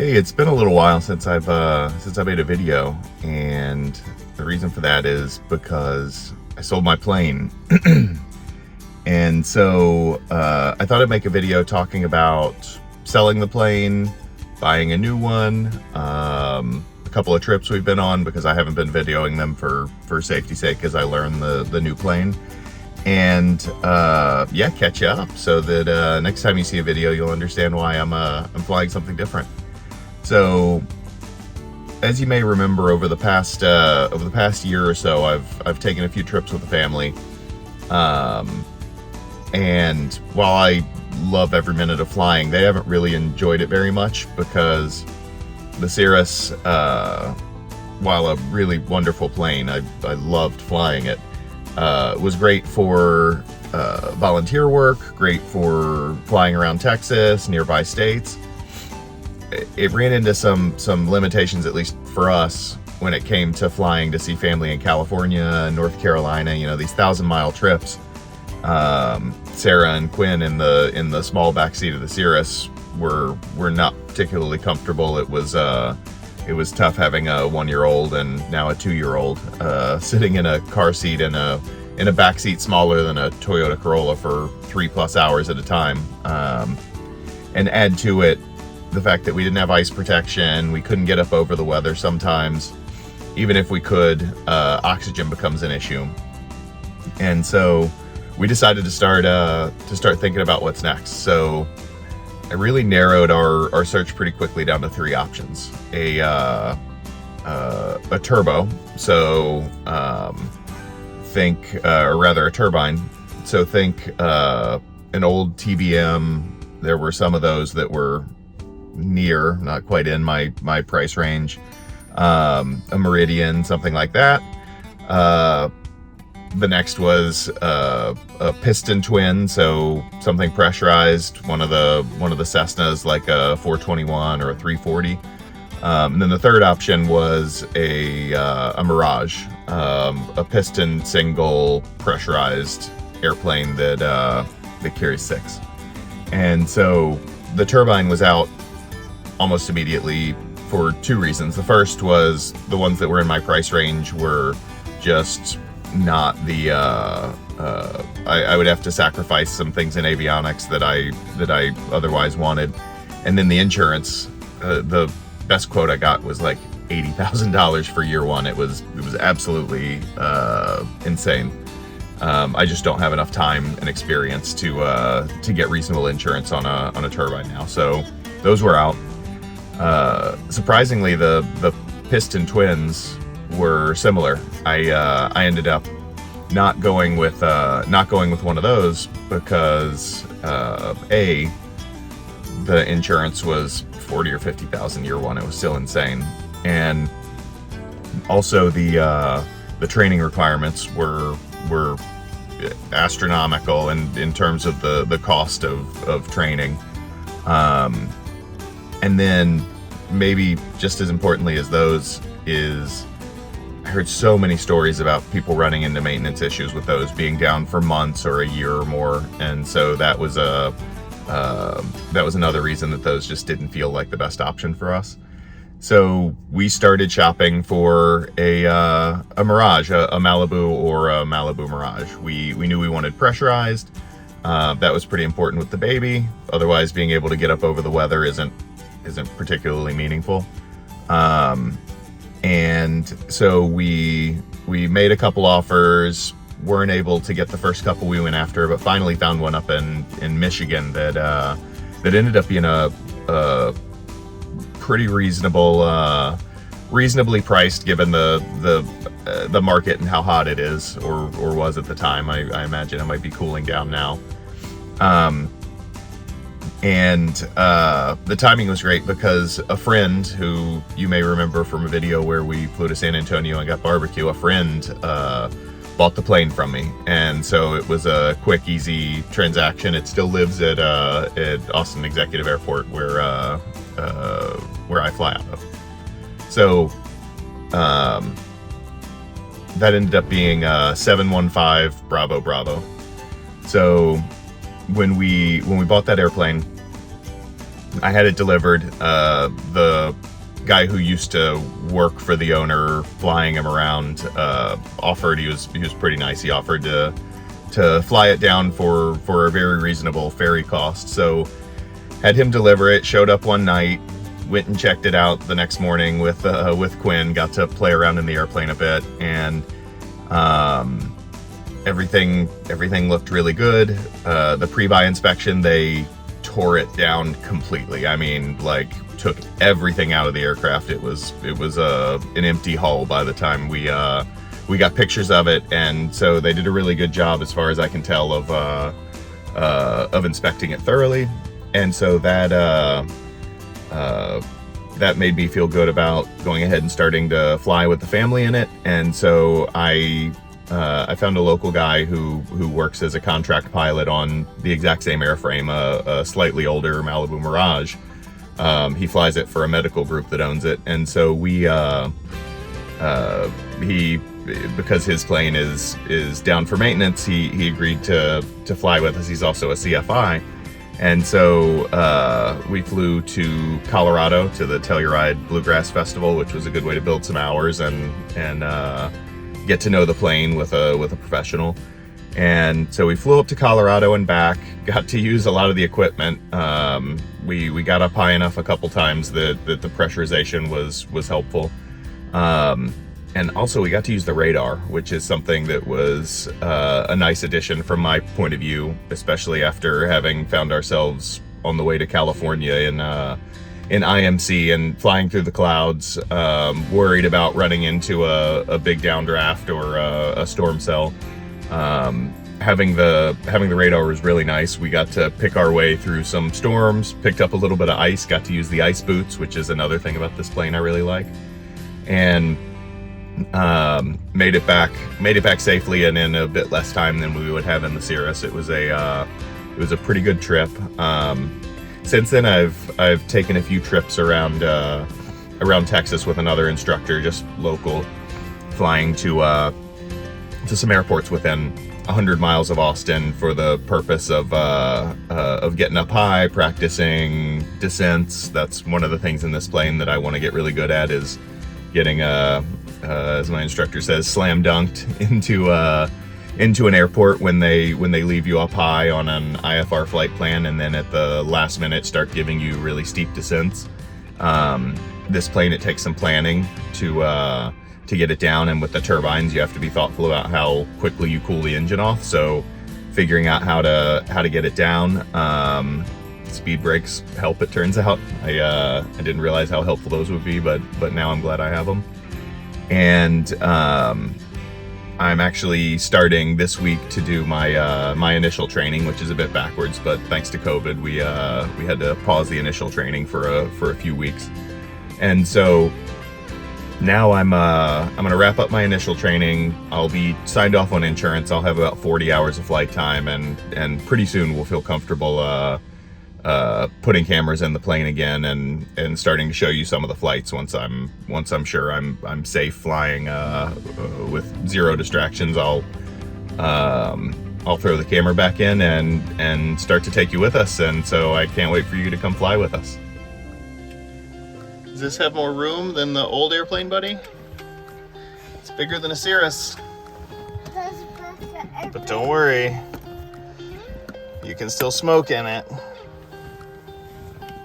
Hey, it's been a little while since I made a video, and the reason for that is because I sold my plane. And so I thought I'd make a video talking about selling the plane, buying a new one, a couple of trips we've been on, because I haven't been videoing them for safety's sake as I learn the new plane. And yeah, catch you up so that next time you see a video, you'll understand why I'm flying something different. So, as you may remember, over the past year or so, I've taken a few trips with the family, and while I love every minute of flying, they haven't really enjoyed it very much, because the Cirrus, while a really wonderful plane, I loved flying it. Was great for volunteer work, great for flying around Texas, nearby states. It ran into some limitations, at least for us, when it came to flying to see family in California, North Carolina. You know, these 1,000-mile trips. Sarah and Quinn in the small back seat of the Cirrus were not particularly comfortable. It was tough having a 1-year-old and now a 2-year-old sitting in a car seat in a back seat smaller than a Toyota Corolla for 3+ hours at a time. And add to it the fact that we didn't have ice protection, we couldn't get up over the weather sometimes. Even if we could, oxygen becomes an issue. And so we decided to start thinking about what's next. So I really narrowed our search pretty quickly down to 3 options. A turbo, so think, or rather a turbine. So think an old TBM. There were some of those that were near, not quite in my price range. A Meridian, something like that. The next was a piston twin, so something pressurized, one of the Cessnas, like a 421 or a 340. And then the third option was a Mirage, a piston single pressurized airplane that carries 6. And so the turbine was out almost immediately for 2 reasons. The first was the ones that were in my price range were just not the I would have to sacrifice some things in avionics that I otherwise wanted. And then the insurance, the best quote I got was like $80,000 for year 1. It was absolutely insane. I just don't have enough time and experience to get reasonable insurance on a turbine now. So those were out. Surprisingly, the piston twins were similar. I ended up not going with one of those because the insurance was $40,000 or $50,000 year 1. It was still insane, and also the training requirements were astronomical in terms of the cost of training. And then maybe just as importantly as those is I heard so many stories about people running into maintenance issues with those, being down for months or a year or more. And so that was another reason that those just didn't feel like the best option for us. So we started shopping for a Mirage, a Malibu or a Malibu Mirage. We knew we wanted pressurized. That was pretty important with the baby. Otherwise, being able to get up over the weather isn't particularly meaningful. And so we made a couple offers, weren't able to get the first couple we went after, but finally found one up in Michigan that ended up being a pretty reasonably priced given the market and how hot it is or was at the time. I imagine it might be cooling down now. And the timing was great because a friend who you may remember from a video where we flew to San Antonio and got barbecue, a friend bought the plane from me. And so it was a quick, easy transaction. It still lives at Austin Executive Airport where I fly out of. So that ended up being 715 Bravo Bravo. So when we bought that airplane, I had it delivered. The guy who used to work for the owner flying him around offered, he was pretty nice, he offered to fly it down for a very reasonable ferry cost. So had him deliver it, showed up one night, went and checked it out the next morning with Quinn, got to play around in the airplane a bit, and everything looked really good. The pre-buy inspection, they tore it down completely. I mean, like, took everything out of the aircraft. It was an empty hull by the time we got pictures of it, and so they did a really good job, as far as I can tell, of inspecting it thoroughly. And so that made me feel good about going ahead and starting to fly with the family in it. And so I found a local guy who works as a contract pilot on the exact same airframe, a slightly older Malibu Mirage. He flies it for a medical group that owns it, and so he, because his plane is down for maintenance, he agreed to fly with us. He's also a CFI. And so we flew to Colorado to the Telluride Bluegrass Festival, which was a good way to build some hours and get to know the plane with a professional. And so we flew up to Colorado and back, got to use a lot of the equipment. We got up high enough a couple times that the pressurization was helpful. And also we got to use the radar, which is something that was a nice addition from my point of view, especially after having found ourselves on the way to California in IMC and flying through the clouds, worried about running into a big downdraft or a storm cell. Having the radar was really nice. We got to pick our way through some storms, picked up a little bit of ice, got to use the ice boots, which is another thing about this plane I really like, and made it back safely and in a bit less time than we would have in the Cirrus. It was a pretty good trip. Since then, I've taken a few trips around Texas with another instructor, just local, flying to some airports within 100 miles of Austin for the purpose of getting up high, practicing descents. That's one of the things in this plane that I want to get really good at, is getting as my instructor says, slam dunked into an airport when they leave you up high on an IFR flight plan, and then at the last minute start giving you really steep descents. This plane, it takes some planning to get it down, and with the turbines you have to be thoughtful about how quickly you cool the engine off. So figuring out how to get it down. Speed brakes help, it turns out. I didn't realize how helpful those would be, but now I'm glad I have them. And I'm actually starting this week to do my initial training, which is a bit backwards, but thanks to COVID, we had to pause the initial training for a few weeks. And so now I'm gonna wrap up my initial training. I'll be signed off on insurance. I'll have about 40 hours of flight time, and pretty soon we'll feel comfortable putting cameras in the plane again and starting to show you some of the flights once I'm sure I'm safe flying with zero distractions. I'll throw the camera back in and start to take you with us, and so I can't wait for you to come fly with us. Does this have more room than the old airplane, buddy? It's bigger than a Cirrus. But don't worry, you can still smoke in it.